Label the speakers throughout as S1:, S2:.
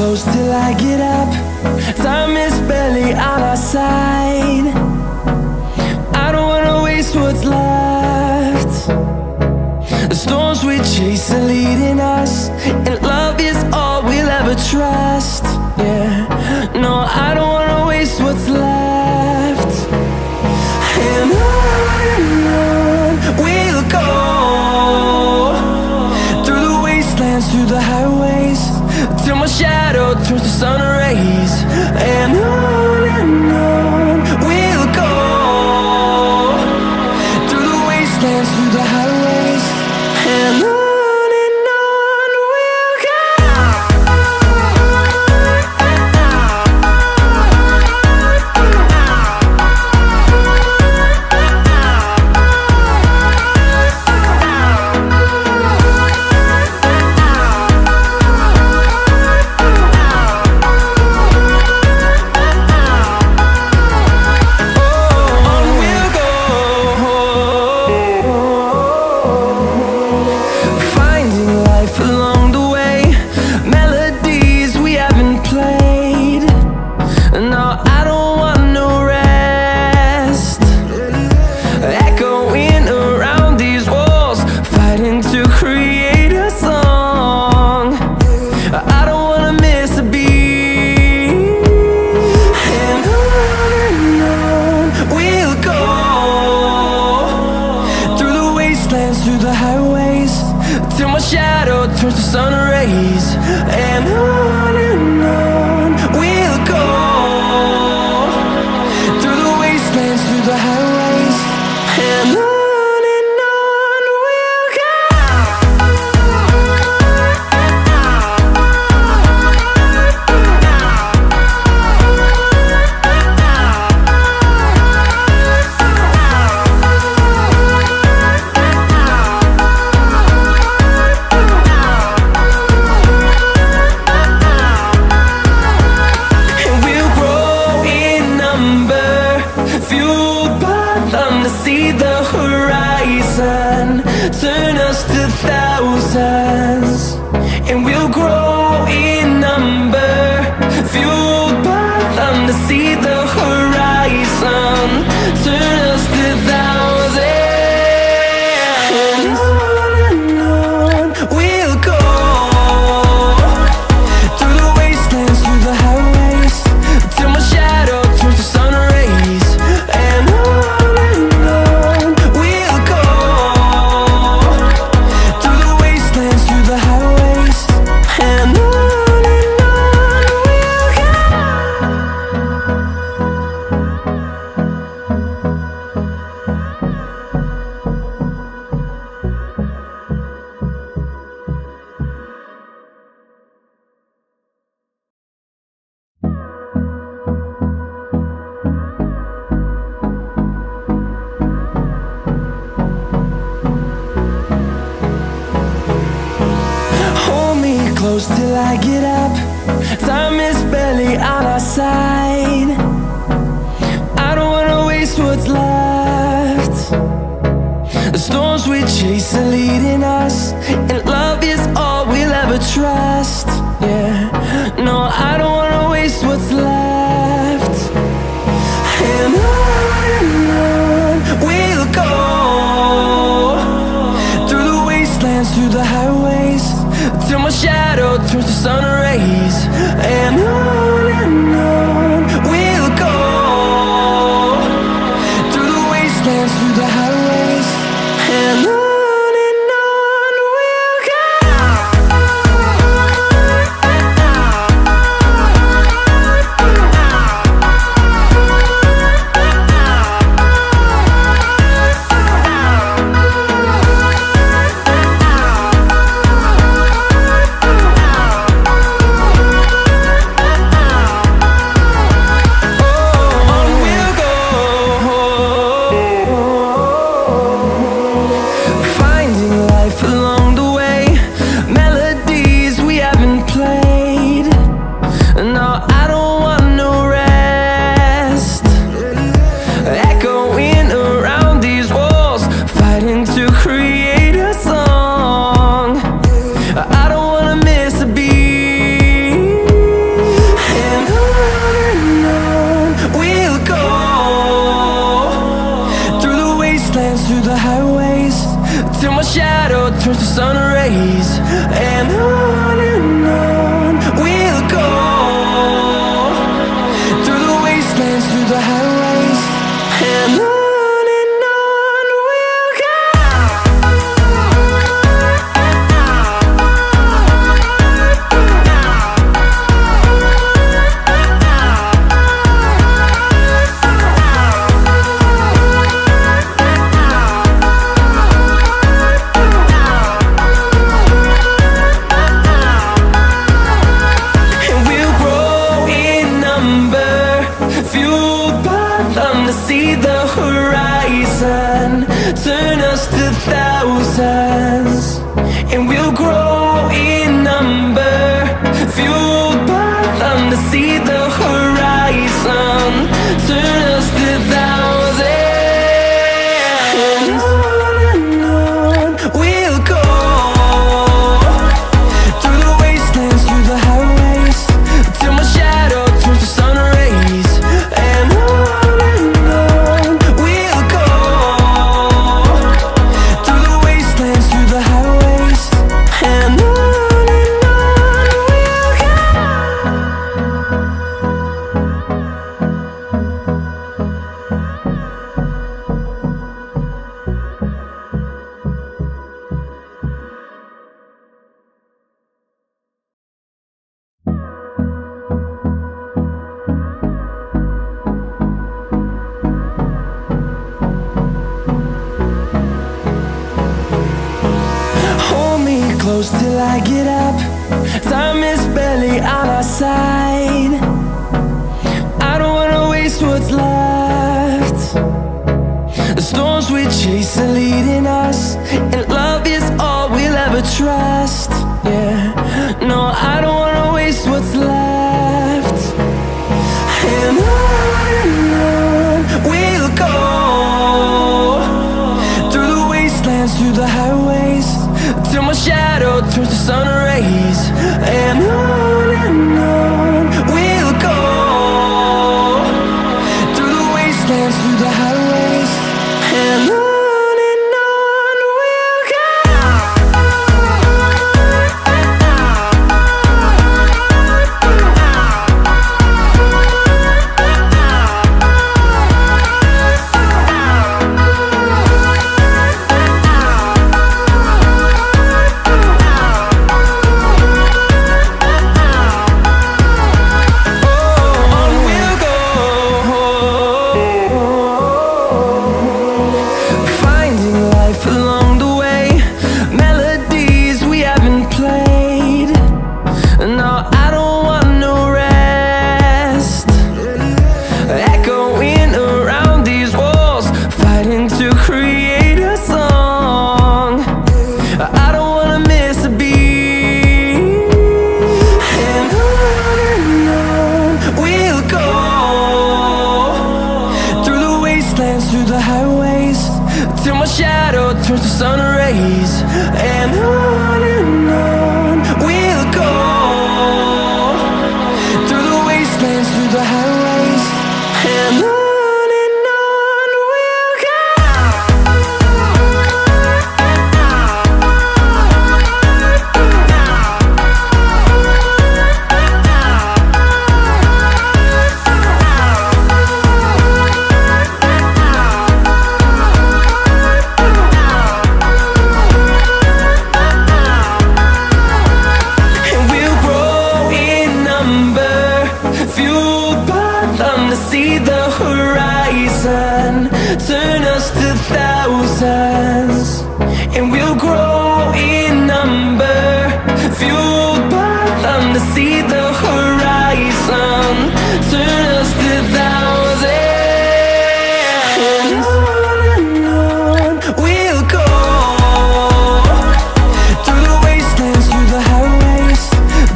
S1: close till I get up. Time is barely on our side. I don't wanna waste what's left. The storms we chase are leading us, and love is all we'll ever trust. Yeah, no, I don't wanna waste what's left. And on we'll go, through the wastelands, through the highways, till my shadow turns to sun rays. And on we'll go, through the wastelands, through the highways, and on we'll go. Through the highways, till my shadow turns to sun rays. And on we'll go, through the wastelands, through the highways, and on we'll go. See the horizon turn us to thousands, and we'll grow in number, fueled by them. To see the horizon turn us to thousands, and on we'll go, through the wastelands, through the highways, till my shadow turns to sun rays. And close till I get up. Time is barely on our side. I don't wanna waste what's left. The storms we chase are leading us, and love is all we'll ever trust. Yeah, no, I don't wanna waste what's left. And on we'll go, through the wastelands, through the highways, till my shadow turns to sun rays. And on we'll go, through the wastelands, through the highways, and on we'll go. close till I get up. Time is barely on our side. I don't wanna waste what's left. The storms we chase are leading us, and love is all we'll ever trust. Yeah, no, I don't wanna waste what's left. And on we'll go, through the wastelands, through the highways, till my shadow turns to sun rays. And on we'll go, through the wastelands, through the highways, and on we'll go. Through the highways, till my shadow turns to sun rays. And on we'll go, through the wastelands, through the highways, and on we'll go. See the horizon, turn us to thousands, and we'll grow in number, fueled by them. To see the horizon, turn us to thousands, and on we'll go, through the wastelands, through the highways,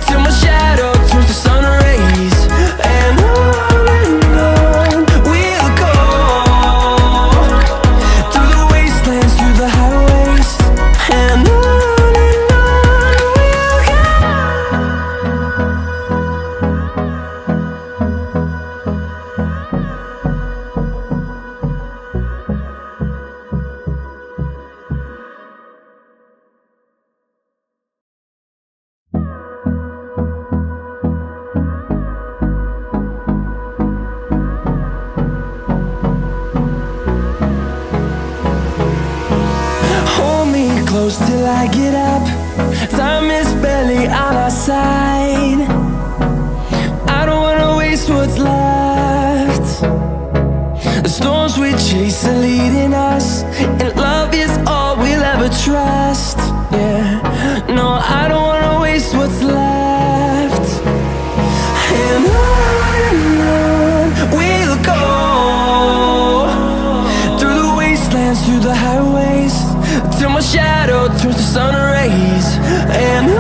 S1: till my shadow turns to sun rays. And close till I get up. Time is barely on our side. I don't wanna waste what's left. The storms we chase are leading us, and love is all we'll ever trust. Yeah, no, I don't wanna waste what's left. And on we'll go, through the wastelands, through the highways, till my shadow turns to sun rays. And on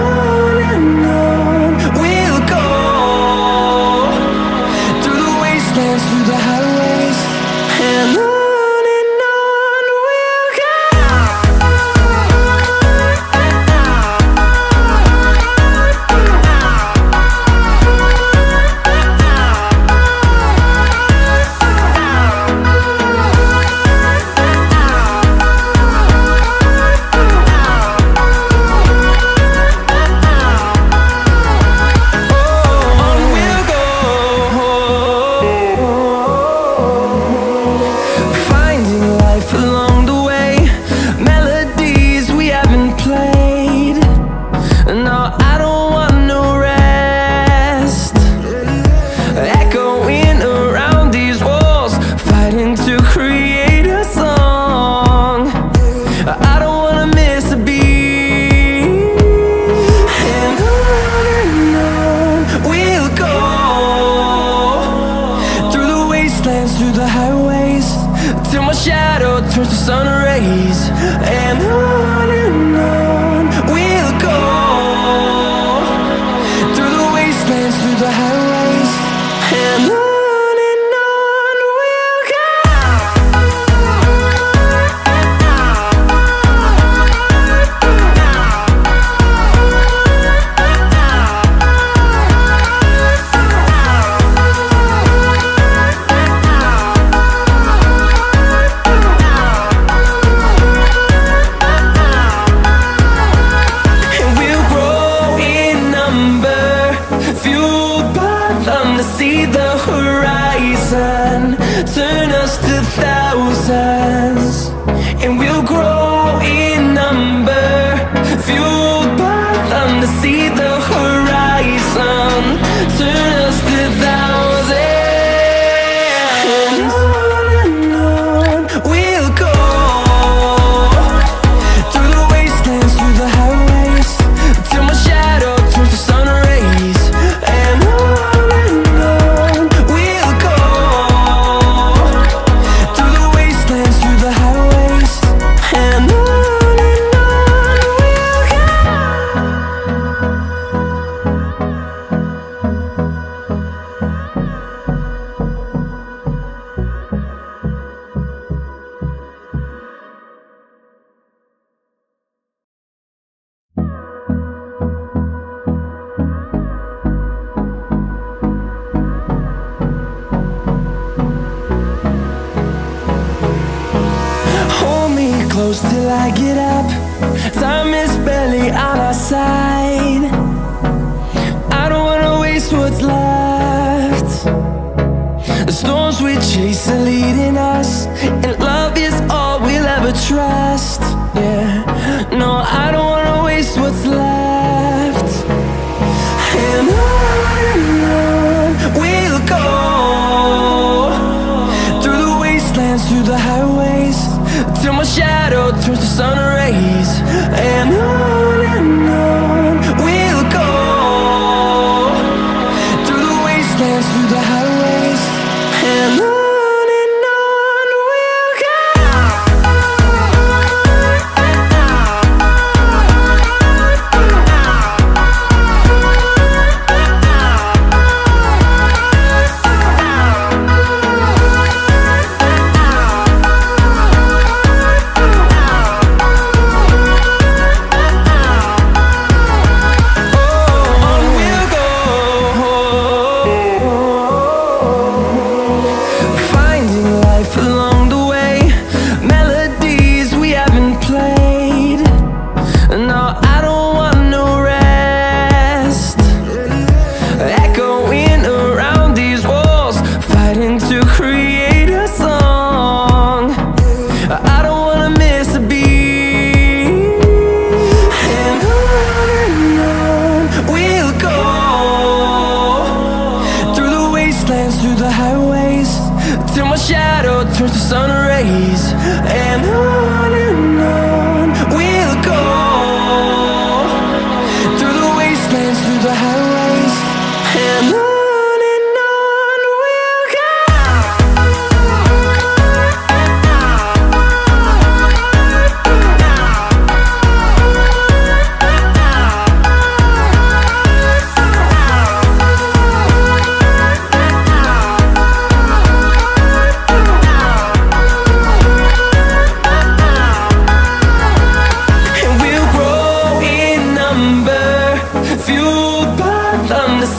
S1: we'll go, through the wastelands, through the highways, and on turns to sun rays, and on we'll go, through the wastelands, through the highways, and on we'll go. See the horizon turn us to thousands, and we'll grow in number, fueled by them to see the horizon turn us to thousands, and on we'll go, through the wastelands, through the highways, till my shadow turns to sun rays, and on close till I get up. Time is barely on our side. I don't wanna waste what's left. The storms we chase are leading us, and love is all we'll ever trust. Yeah, no, I don't wanna waste what's left. And on we'll go, through the wastelands, through the highways, till my shadow turns to sun rays, and on we'll go, through the wastelands, through the highways, and on we'll go. Through the highways, till my shadow turns to sun rays, and on we'll go, through the wastelands, through the highways, and on we'll go.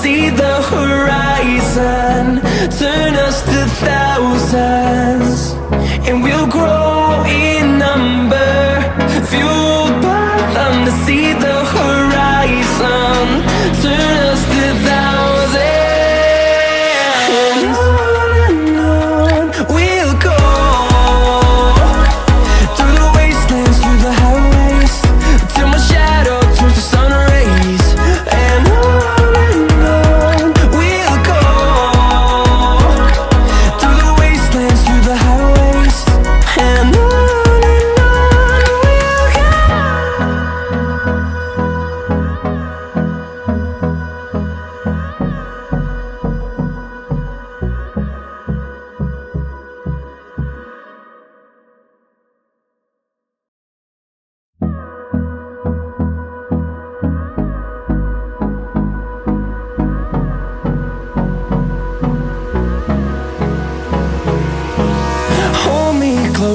S1: See the horizon turn us to thousands, and we'll grow in number, fueled by them to see the horizon turn us to thousands, and on we'll go, through the wastelands, through the highways, till my shadow turns to sun rays, and on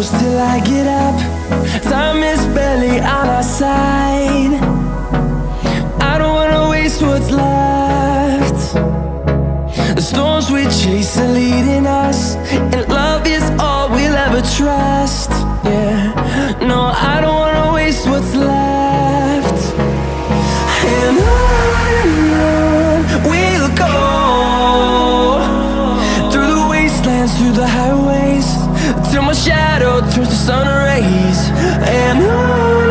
S1: close till I get up. Time is barely on our side. I don't wanna waste what's left. The storms we chase are leading us, and love is all we'll ever trust. Yeah, no, I don't wanna waste what's left. And on we'll go, through the wastelands, through the highways, till my shadow turns to sun rays. And on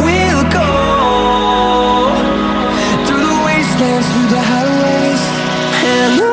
S1: we'll go, through the wastelands, through the highways, and on we'll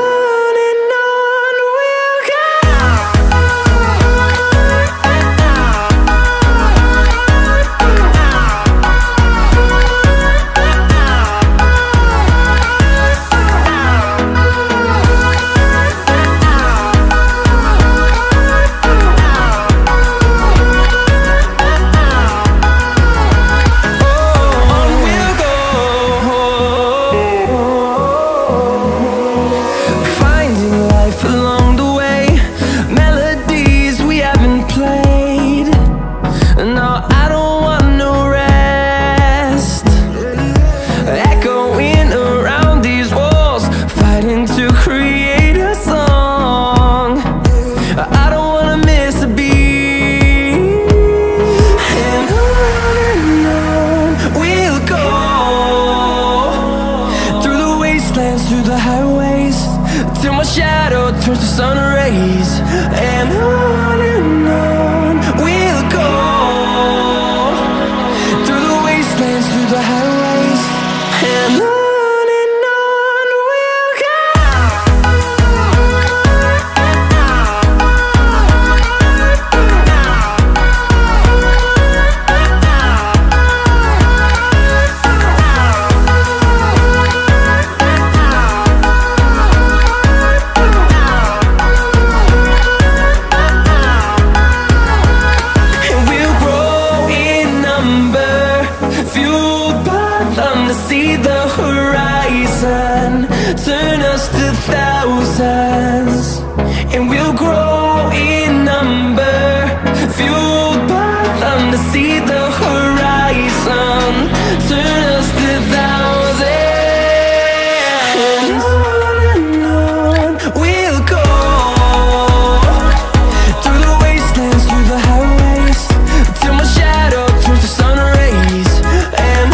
S1: go. Through the highways, till my shadow turns to sun rays. And on we'll go, through the wastelands, through the highways, and on we'll go. See the horizon, turn us to thousands, and we'll grow in number, fueled by them. To see the horizon, turn us to thousands, and on we'll go, through the wastelands, through the highways, till my shadow turns to sun rays. And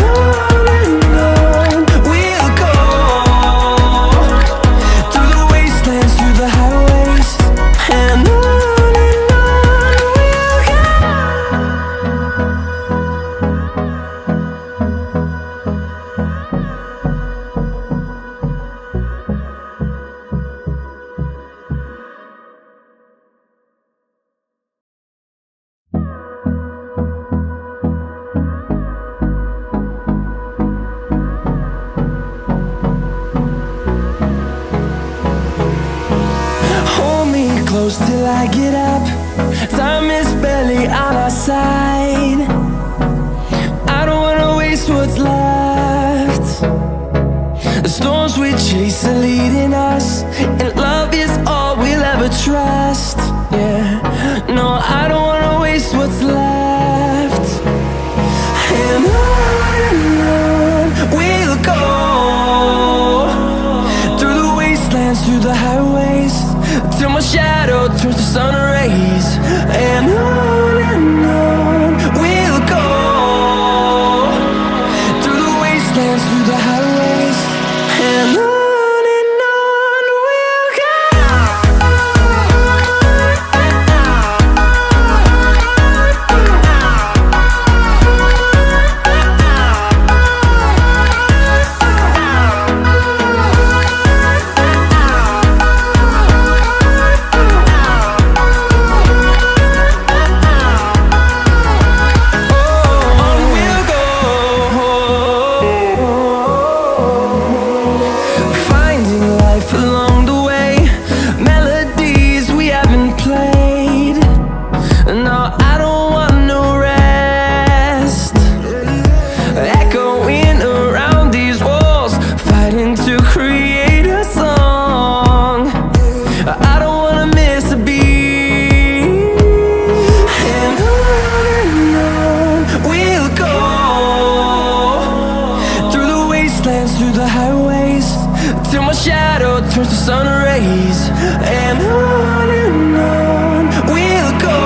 S1: close till I get up. Time is barely on our side. I don't wanna waste what's left. The storms we chase are leading us, and love is all we'll ever trust. Yeah, no, I don't wanna waste what's left. And on we'll go, through the wastelands, through the highways, till my shadow turns to sun rays. And on we'll go, through the wastelands, through the highways, and on we'll go. highways, till my shadow turns to sun rays. And on we'll go,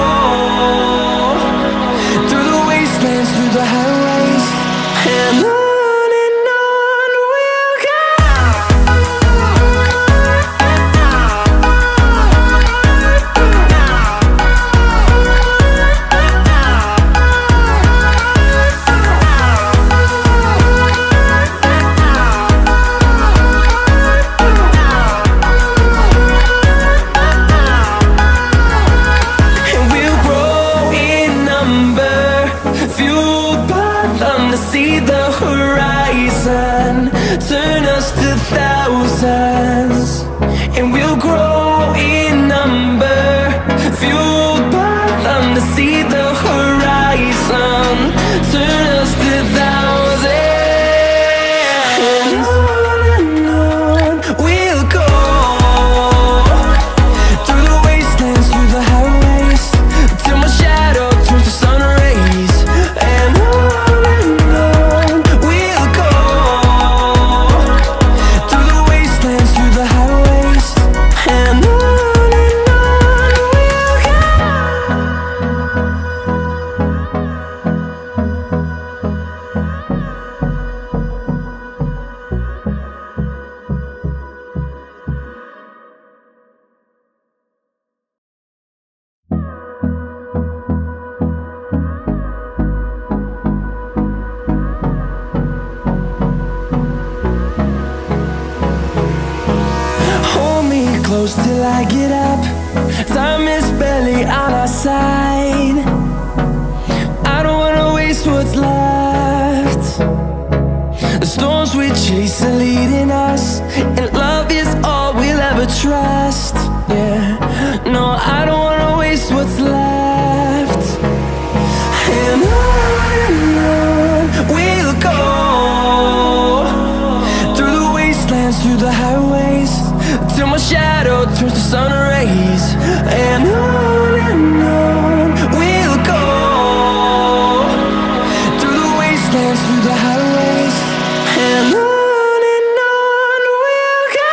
S1: through the wastelands, through the highways. And on we'll go. See the horizon turn us to thousands, and we'll grow in number, fueled by them to see the horizon turn us to thousands. And on we'll go, through the wastelands, through the highways, till my shadow turns to sun rays. And close till I get up. Time is barely on our side. I don't wanna waste what's left. The storms we chase are leading us, and love is all we'll ever trust. Yeah, no, I don't wanna waste what's left. And on we'll go, through the wastelands, through the highways, till my shadow turns to sun rays. And on we'll go, through the wastelands, through the highways. And on we'll go.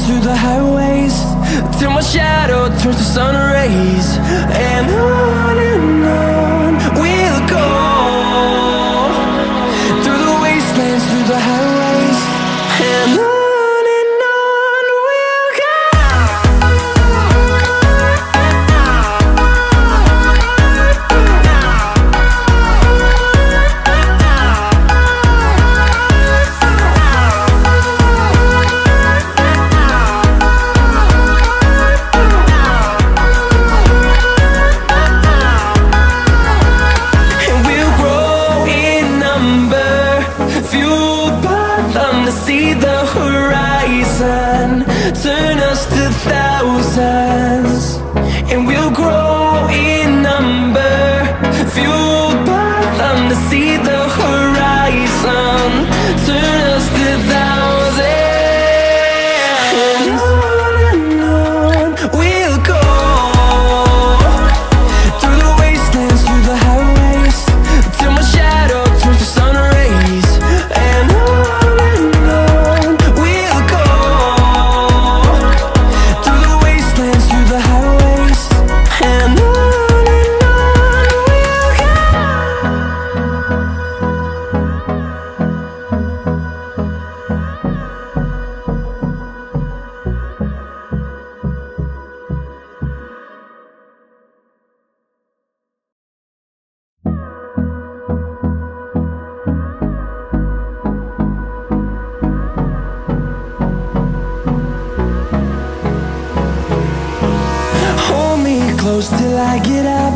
S1: Through the highways, till my shadow turns to sun rays. And on we'll go, through the wastelands, through the highways. And on we'll go. close till I get up.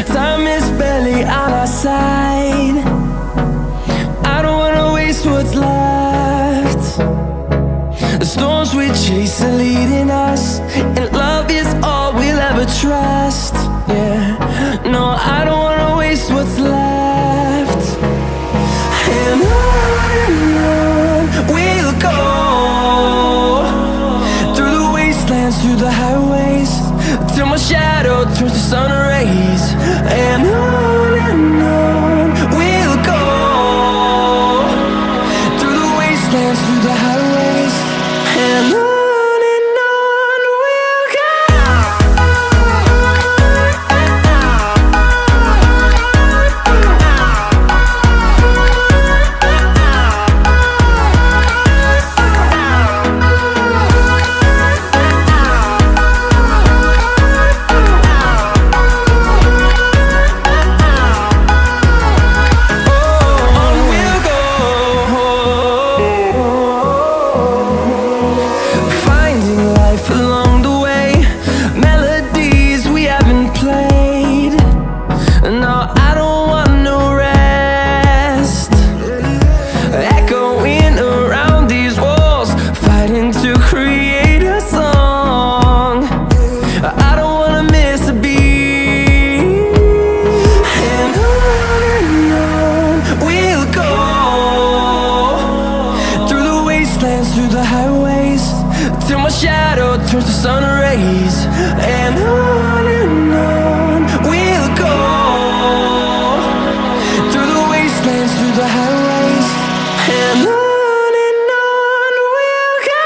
S1: Time is barely on our side. I don't wanna waste what's left. The storms we chase are leading us, and love is all we'll ever trust. Yeah, no, I don't wanna waste what's left. And on we'll go, through the wastelands, through the highways, till my shadow turns to sun rays. And on we'll go, through the wastelands, through the highways, and on we'll go. Through the highways, till my shadow turns to sun rays. And on we'll go, through the wastelands, through the highways, and on we'll go.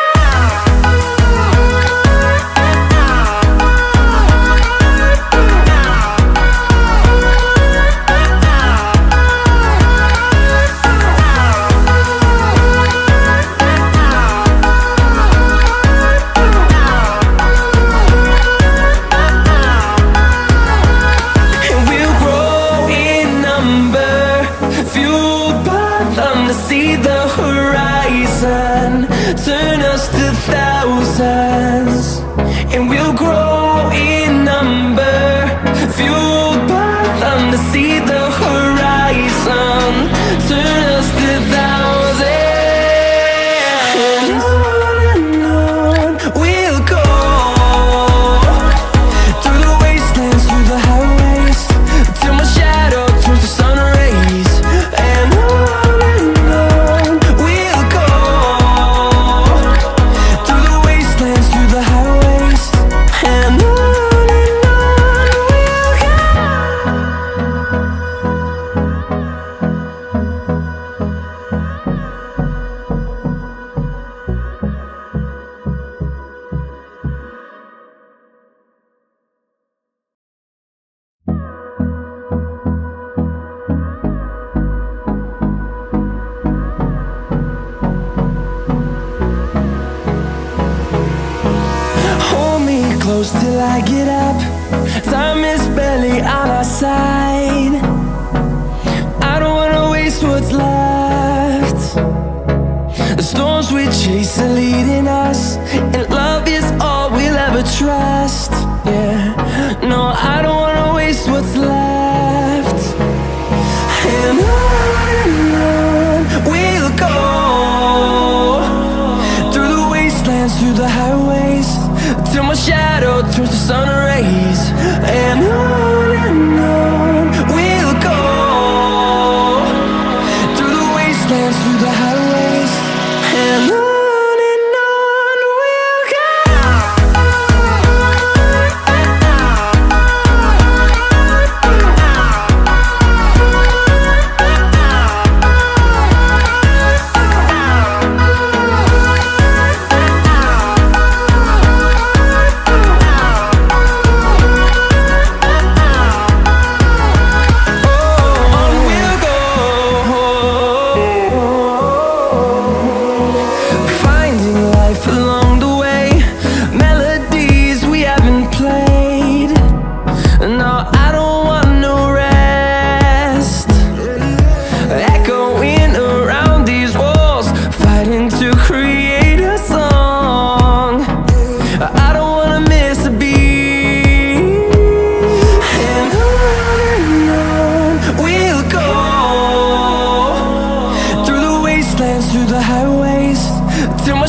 S1: See the horizon, turn us to thousands, and we'll grow in number, fueled by them. To see the horizon, turn us to thousands, and on we'll go, through the wastelands, through the highways, till my shadow turns to sun rays. And close till I get up. Time is barely on our side. I don't wanna waste what's left. The storms we chase are leading us, and love is all we'll ever trust. Yeah, no, I don't wanna waste what's left. And on we'll go, through the wastelands, through the highways, till my shadow turns to sun rays. And on we'll go, through the wastelands, through the highways, and on we'll go.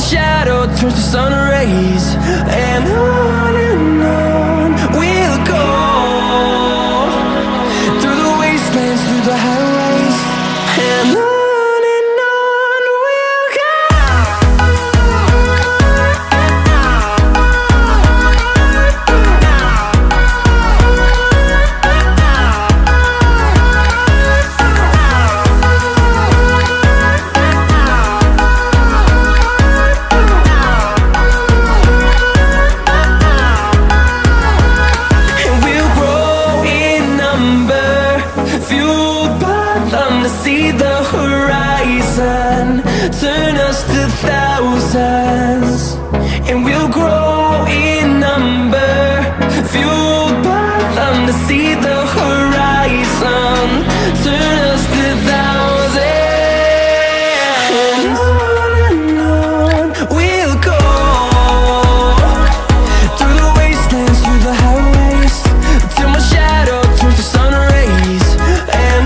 S1: shadow turns to sun rays. And on we'll go, through the wastelands, through the highways. And on we'll go. See the horizon turn us to thousands, and we'll grow in number, fueled by them to see the horizon turn us to thousands. And on we'll go, through the wastelands, through the highways, till my shadow turns to sun rays. And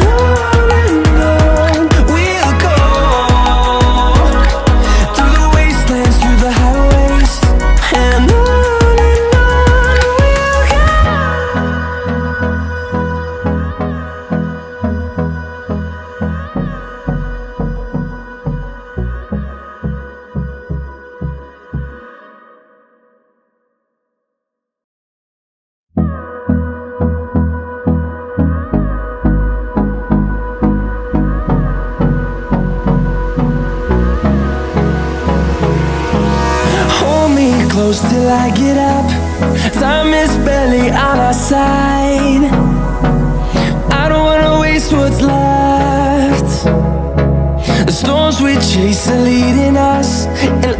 S1: close till I get up. Time is barely on our side. I don't wanna waste what's left. The storms we chase are leading us, and